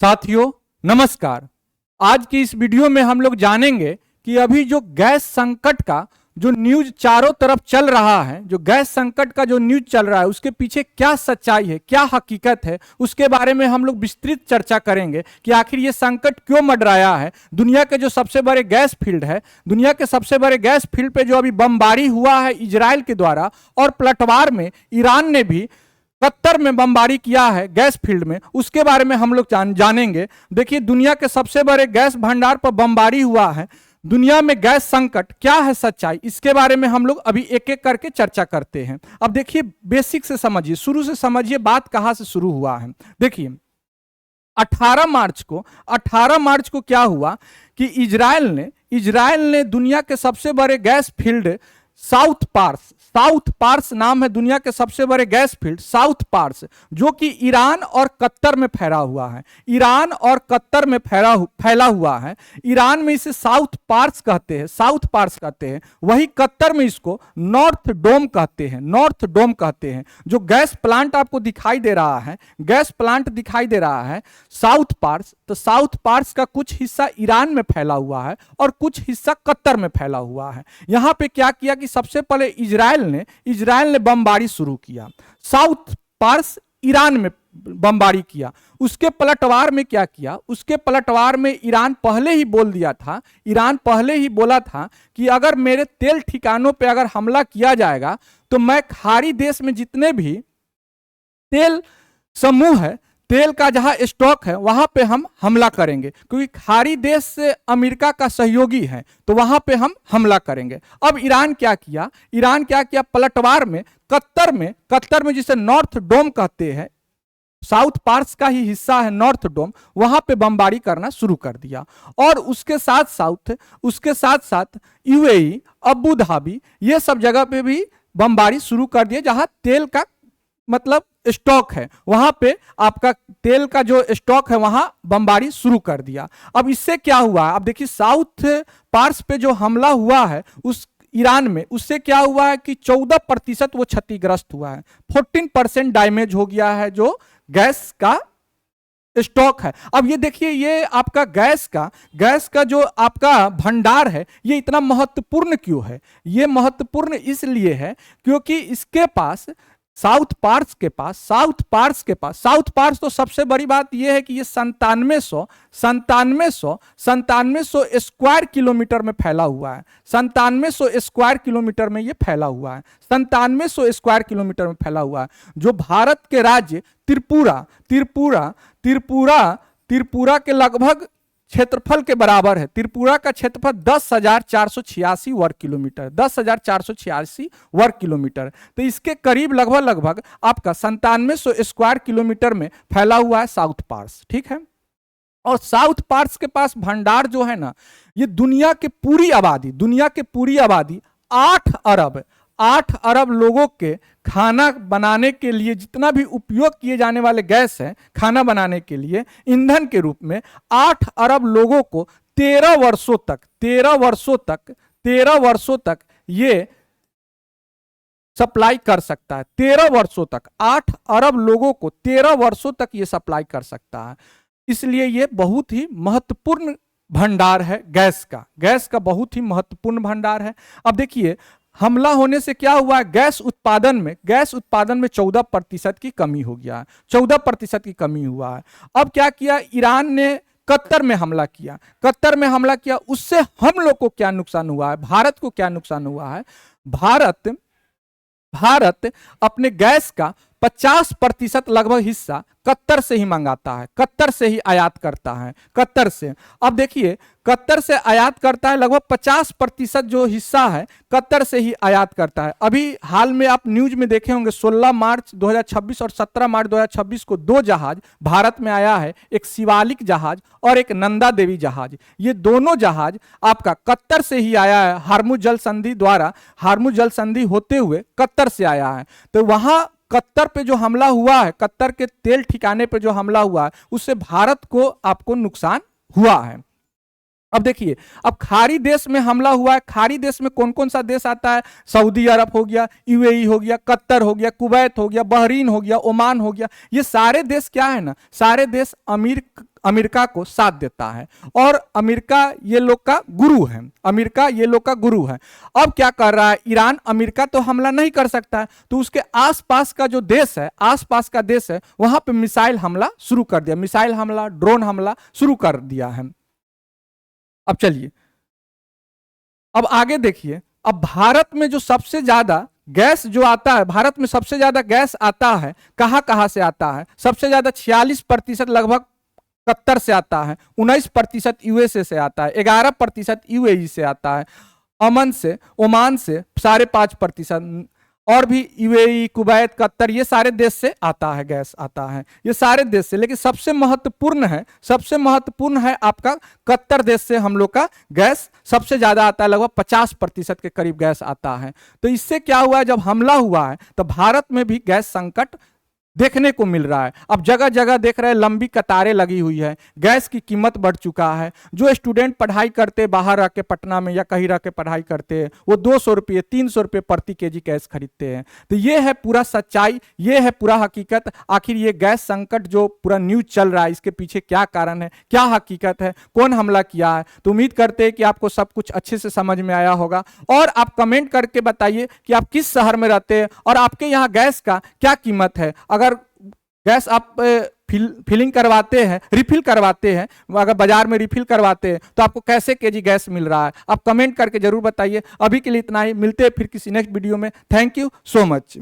साथियों नमस्कार। आज की इस वीडियो में हम लोग जानेंगे कि अभी जो गैस संकट का जो न्यूज चारों तरफ चल रहा है, जो गैस संकट का जो न्यूज चल रहा है उसके पीछे क्या सच्चाई है, क्या हकीकत है, उसके बारे में हम लोग विस्तृत चर्चा करेंगे कि आखिर ये संकट क्यों मंडराया है। दुनिया के जो सबसे बड़े गैस फील्ड है, दुनिया के सबसे बड़े गैस फील्ड पे जो अभी बमबारी हुआ है इजराइल के द्वारा, और पलटवार में ईरान ने भी कतर में बमबारी किया है गैस फील्ड में, उसके बारे में हम लोग जानेंगे। देखिए, दुनिया के सबसे बड़े गैस भंडार पर बमबारी हुआ है। दुनिया में गैस संकट क्या है, सच्चाई, इसके बारे में हम लोग अभी एक एक करके चर्चा करते हैं। अब देखिए, बेसिक से समझिए, शुरू से समझिए बात कहां से शुरू हुआ है। देखिए 18 मार्च को क्या हुआ कि इजराइल ने दुनिया के सबसे बड़े गैस फील्ड साउथ पार्स नाम है दुनिया के सबसे बड़े गैस फील्ड साउथ पार्स, जो कि ईरान और कतर में फैला हुआ है। ईरान और कतर में फैला हुआ है। ईरान में इसे साउथ पार्स कहते हैं, वही कतर में इसको नॉर्थ डोम कहते हैं। जो गैस प्लांट आपको दिखाई दे रहा है साउथ पार्स, तो साउथ पार्स का कुछ हिस्सा ईरान में फैला हुआ है और कुछ हिस्सा कतर में फैला हुआ है। यहां पे क्या किया कि सबसे पहले इजराइल ने बमबारी शुरू किया। साउथ पार्स ईरान में बमबारी किया। उसके पलटवार में क्या किया, उसके पलटवार में ईरान पहले ही बोला था कि अगर मेरे तेल ठिकानों पे अगर हमला किया जाएगा तो मैं खाड़ी देश में जितने भी तेल समूह है, तेल का जहां स्टॉक है, वहां पे हम हमला करेंगे, क्योंकि खाड़ी देश से अमेरिका का सहयोगी है, तो वहां पे हम हमला करेंगे। अब ईरान क्या किया पलटवार में कतर में जिसे नॉर्थ डोम कहते हैं, साउथ पार्स का ही हिस्सा है नॉर्थ डोम, वहां पे बमबारी करना शुरू कर दिया। और उसके साथ साथ यूएई, अबू धाबी, ये सब जगह पे भी बमबारी शुरू कर दिया जहां तेल का मतलब स्टॉक है, वहां पे आपका तेल का जो स्टॉक है वहां बमबारी शुरू कर दिया। अब इससे क्या हुआ, अब देखिए साउथ पार्स पे जो हमला हुआ है उस ईरान में, उससे क्या हुआ है कि 14% वो क्षतिग्रस्त हुआ है। 14% डैमेज हो गया है जो गैस का स्टॉक है। अब ये देखिए, ये आपका गैस का जो आपका भंडार है, ये इतना महत्वपूर्ण क्यों है? ये महत्वपूर्ण इसलिए है क्योंकि इसके पास साउथ पार्स तो सबसे बड़ी बात यह है कि ये 9700 स्क्वायर किलोमीटर में फैला हुआ है। 9700 स्क्वायर किलोमीटर में ये फैला हुआ है। 9700 स्क्वायर किलोमीटर में फैला हुआ है, जो भारत के राज्य त्रिपुरा के लगभग क्षेत्रफल के बराबर है। त्रिपुरा का क्षेत्रफल 10,486 वर्ग किलोमीटर, तो इसके करीब लगभग आपका 9700 स्क्वायर किलोमीटर में फैला हुआ है साउथ पार्स, ठीक है। और साउथ पार्स के पास भंडार जो है ना, ये दुनिया के पूरी आबादी 8 अरब लोगों के खाना बनाने के लिए जितना भी उपयोग किए जाने वाले गैस है खाना बनाने के लिए ईंधन के रूप में, 8 अरब लोगों को 13 वर्षों तक ये सप्लाई कर सकता है। 13 वर्षों तक 8 अरब लोगों को 13 वर्षों तक ये सप्लाई कर सकता है। इसलिए ये बहुत ही महत्वपूर्ण भंडार है गैस का बहुत ही महत्वपूर्ण भंडार है। अब देखिए, हमला होने से क्या हुआ है, गैस उत्पादन में 14% की कमी हो गया है। 14% की कमी हुआ है। अब क्या किया, ईरान ने कतर में हमला किया। उससे हम लोग को क्या नुकसान हुआ है, भारत को क्या नुकसान हुआ है? भारत अपने गैस का 50% लगभग हिस्सा कतर से ही मंगाता है, कतर से ही आयात करता है, कतर से। अब देखिए, कतर से आयात करता है, लगभग 50% जो हिस्सा है कतर से ही आयात करता है। अभी हाल में आप न्यूज में देखे होंगे, 16 मार्च 2026 और 17 मार्च 2026 को 2 जहाज भारत में आया है, एक शिवालिक जहाज और एक नंदा देवी जहाज। ये दोनों जहाज आपका कतर से ही आया है, हार्मुज जल संधि होते हुए कतर से आया है। तो वहां कतर पे जो हमला हुआ है, कतर के तेल ठिकाने पे जो हमला हुआ है, उससे भारत को आपको नुकसान हुआ है। अब देखिए, अब खाड़ी देश में हमला हुआ है। खाड़ी देश में कौन कौन सा देश आता है? सऊदी अरब हो गया, यूएई हो गया, कतर हो गया, कुवैत हो गया, बहरीन हो गया, ओमान हो गया। ये सारे देश क्या है ना, सारे देश अमेरिका को साथ देता है और अमेरिका ये लोग का गुरु है, अमेरिका ये लोग का गुरु है। अब क्या कर रहा है ईरान, अमेरिका तो हमला नहीं कर सकता है, तो उसके आसपास का जो देश है, आसपास का देश है, वहां पे मिसाइल हमला शुरू कर दिया, मिसाइल हमला, ड्रोन हमला शुरू कर दिया है। अब चलिए अब आगे देखिए, अब भारत में जो सबसे ज्यादा गैस जो आता है, भारत में सबसे ज्यादा गैस आता है कहां कहां से आता है? सबसे ज्यादा 46% लगभग कतर से आता है, 19% यूएसए से आता है, 11% यूएई से आता है, अमन से, ओमान से 5.5%, और भी यूएई, कुवैत, कतर, ये सारे देश से आता है, गैस आता है, ये सारे देश से। लेकिन सबसे महत्वपूर्ण है, सबसे महत्वपूर्ण है आपका कतर देश से हम लोग का गैस सबसे ज्यादा आता है, लगभग 50% के करीब गैस आता है। तो इससे क्या हुआ है, जब हमला हुआ है तो भारत में भी गैस संकट देखने को मिल रहा है। अब जगह जगह देख रहे हैं लंबी कतारें लगी हुई है, गैस की कीमत बढ़ चुका है। जो स्टूडेंट पढ़ाई करते बाहर रह के, पटना में या कहीं रह के पढ़ाई करते हैं, वो 200 रुपये 300 रुपये प्रति केजी गैस खरीदते हैं। तो ये है पूरा सच्चाई, ये है पूरा हकीकत। आखिर ये गैस संकट जो पूरा न्यूज चल रहा है, इसके पीछे क्या कारण है, क्या हकीकत है, कौन हमला किया है? तो उम्मीद करते हैं कि आपको सब कुछ अच्छे से समझ में आया होगा। और आप कमेंट करके बताइए कि आप किस शहर में रहते हैं और आपके यहाँ गैस का क्या कीमत है। अगर गैस आप फिलिंग करवाते हैं, रिफिल करवाते हैं, अगर बाजार में रिफिल करवाते हैं तो आपको कैसे केजी गैस मिल रहा है, आप कमेंट करके जरूर बताइए। अभी के लिए इतना ही, मिलते हैं फिर किसी नेक्स्ट वीडियो में। Thank you so much.